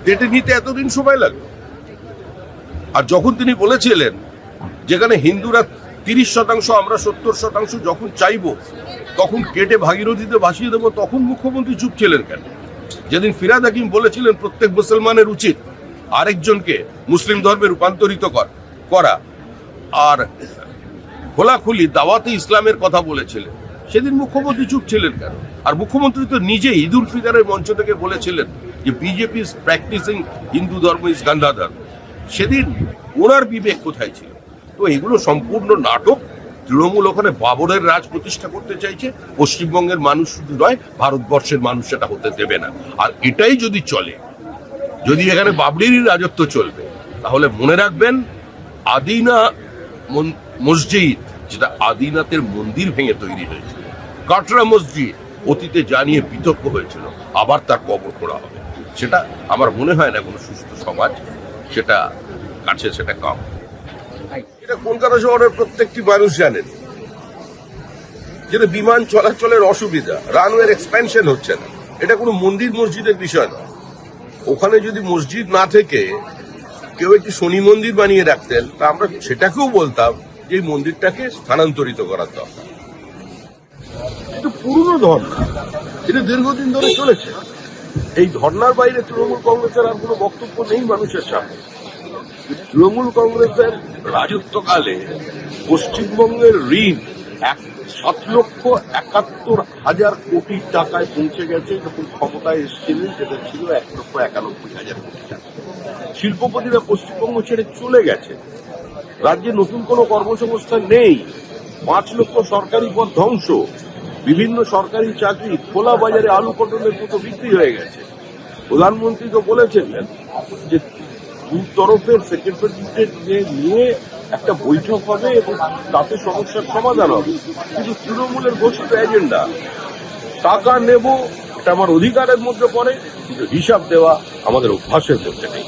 ডেটে নিতে এতদিন সময় লাগলো? আর যখন তিনি বলেছিলেন যেখানে হিন্দুরা 30%, আমরা 70%, যখন চাইবো তখন কেটে ভাগীরথীতে ভাসিয়ে দেবো, তখন মুখ্যমন্ত্রী চুপ ছিলেন কেন? যেদিন ফিরহাদ হাকিম বলেছিলেন প্রত্যেক মুসলমানের উচিত আরেকজনকে মুসলিম ধর্মে রূপান্তরিত করা, আর খোলাখুলি দাওয়াতে ইসলামের কথা বলেছিলেন, সেদিন মুখ্যমন্ত্রী চুপ ছিলেন কেন? আর মুখ্যমন্ত্রী তো নিজে ঈদ উল ফিতরের মঞ্চ থেকে বলেছিলেন যে বিজেপি ইজ প্র্যাকটিসিং হিন্দু ধর্ম ইজ গান্ধা ধর্ম। সেদিন ওনার বিবেক কোথায় ছিল? তো এগুলো সম্পূর্ণ নাটক। তৃণমূল ওখানে বাবরের রাজ প্রতিষ্ঠা করতে চাইছে। পশ্চিমবঙ্গের মানুষ শুধু নয়, ভারতবর্ষের মানুষ সেটা হতে দেবে না। আর এটাই যদি চলে, যদি এখানে বাবরিরই রাজত্ব চলবে, তাহলে মনে রাখবেন আদিনা মসজিদ, যেটা আদিনাথের মন্দির ভেঙে তৈরি হয়েছিল, কাটরা মসজিদ অতীতে জানিয়ে বিতর্ক হয়েছিল, আবার তার কবর করা হবে। সেটা আমার মনে হয় না কোনো সুস্থ সমাজ সেটা কাছে সেটা কম। এটা কলকাতা শহরের প্রত্যেকটি মানুষ জানেন, যেটা বিমান চলাচলের অসুবিধা, রানওয়ের এক্সপ্যানশন হচ্ছে না। এটা কোনো মন্দির মসজিদের বিষয় নয়। ওখানে যদি মসজিদ না থেকে কেউ একটি শনি মন্দির বানিয়ে রাখতেন, তা আমরা সেটাকেও বলতাম যে এই মন্দিরটাকে স্থানান্তরিত করার দরকার। কিন্তু পুরনো ধর্না, এটা দীর্ঘদিন ধরে চলেছে। এই ধর্নার বাইরে তৃণমূল কংগ্রেসের আর কোনো বক্তব্য নেই মানুষের সামনে। তৃণমূল কংগ্রেসের রাজত্বকালে পশ্চিমবঙ্গের ঋণ 7,71,000 কোটি টাকায় পৌঁছে গেছে যখন ক্ষমতায় এসেছিলেন, যেটা ছিল 1,91,000 কোটি টাকা। শিল্পপতিরা পশ্চিমবঙ্গ ছেড়ে চলে গেছে। রাজ্যে নতুন কোনো কর্মসংস্থান নেই। 5 লক্ষ সরকারি পদ ধ্বংস। বিভিন্ন সরকারি চাকরি খোলা বাজারে আলু পটলের মতো বিক্রি হয়ে গেছে। প্রধানমন্ত্রী তো বলেছিলেন যে দু তরফের সেক্রেটারিদের নিয়ে একটা বৈঠক হবে এবং তাতে সমস্যার সমাধান হবে। কিন্তু তৃণমূলের ঘোষিত এজেন্ডা টাকা নেব, এটা আমার অধিকারের মধ্যে পড়ে, কিন্তু হিসাব দেওয়া আমাদের অভ্যাসের মধ্যে নেই।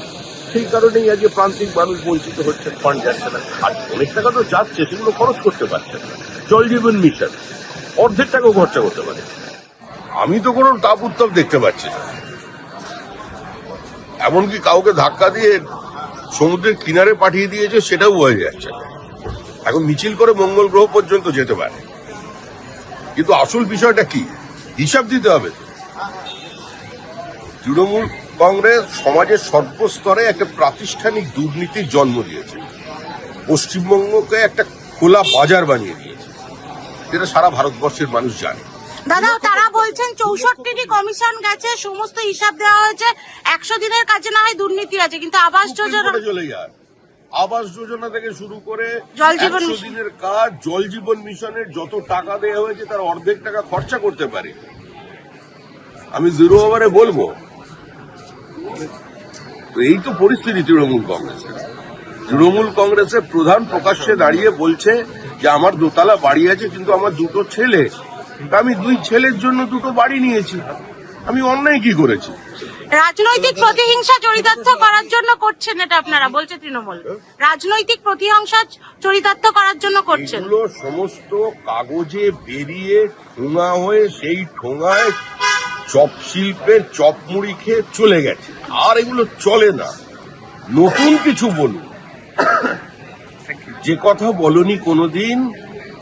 সেই কারণেই আজকে প্রান্তিক মানুষ বঞ্চিত হচ্ছেন, ফান্ড যাচ্ছে না। আর অনেক টাকা তো যাচ্ছে, সেগুলো খরচ করতে পারছে না। জল জীবন মিশন অর্ধেক টাকাও খরচা করতে পারে। আমি তো কোনো তাপ উত্তাপ দেখতে পাচ্ছি না। এমনকি কাউকে ধাক্কা দিয়ে সমুদ্রের কিনারে পাঠিয়ে দিয়েছে, সেটাও হয়ে যাচ্ছে না। এখন মিছিল করে মঙ্গল গ্রহ পর্যন্ত যেতে পারে। কিন্তু আসল বিষয়টা কি, হিসাব দিতে হবে। তৃণমূল কংগ্রেস সমাজের সর্বস্তরে একটা প্রাতিষ্ঠানিক দুর্নীতির জন্ম দিয়েছে। পশ্চিমবঙ্গকে একটা খোলা বাজার বানিয়ে দিয়েছে, যেটা সারা ভারতবর্ষের মানুষ জানে। দাদা, তারা বলছেন 64টি কমিশন গেছে, সমস্ত হিসাব দেওয়া হয়েছে, 100 দিনের কাজে না হয় দুর্নীতি আছে, কিন্তু আবাস যোজনা চলে যায়। আবাস যোজনা থেকে শুরু করে জল জীবন 100 দিনের কাজ, জল জীবন মিশনের যত টাকা দেওয়া হয়েছে তার অর্ধেক টাকা খরচা করতে পারে। আমি জিরো ওভারে বলবো, তো এই তো পরিস্থিতি তৃণমূল কংগ্রেসের। তৃণমূল কংগ্রেসের প্রধান প্রকাশ্যে দাঁড়িয়ে বলছে যে আমার দোতলা বাড়ি আছে, কিন্তু আমার 2 ছেলে, আমি 2 ছেলের জন্য 2 বাড়ি নিয়েছি, আমি অন্যায় কি করেছি? রাজনৈতিক প্রতিহিংসা চরিতার্থ করার জন্য করছেন এটা, আপনারা বলছে তৃণমূল রাজনৈতিক প্রতিহিংসা চরিতার্থ করার জন্য করছেন। এগুলো সমস্ত কাগজে বেরিয়ে ঠোঙা হয়ে সেই ঠোঙায় চপ শিল্পের চপ মুড়ি খেয়ে চলে গেছে। আর এগুলো চলে না। নতুন কিছু বলুন, যে কথা বলনি কোনোদিন,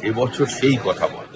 এবছর সেই কথা বল।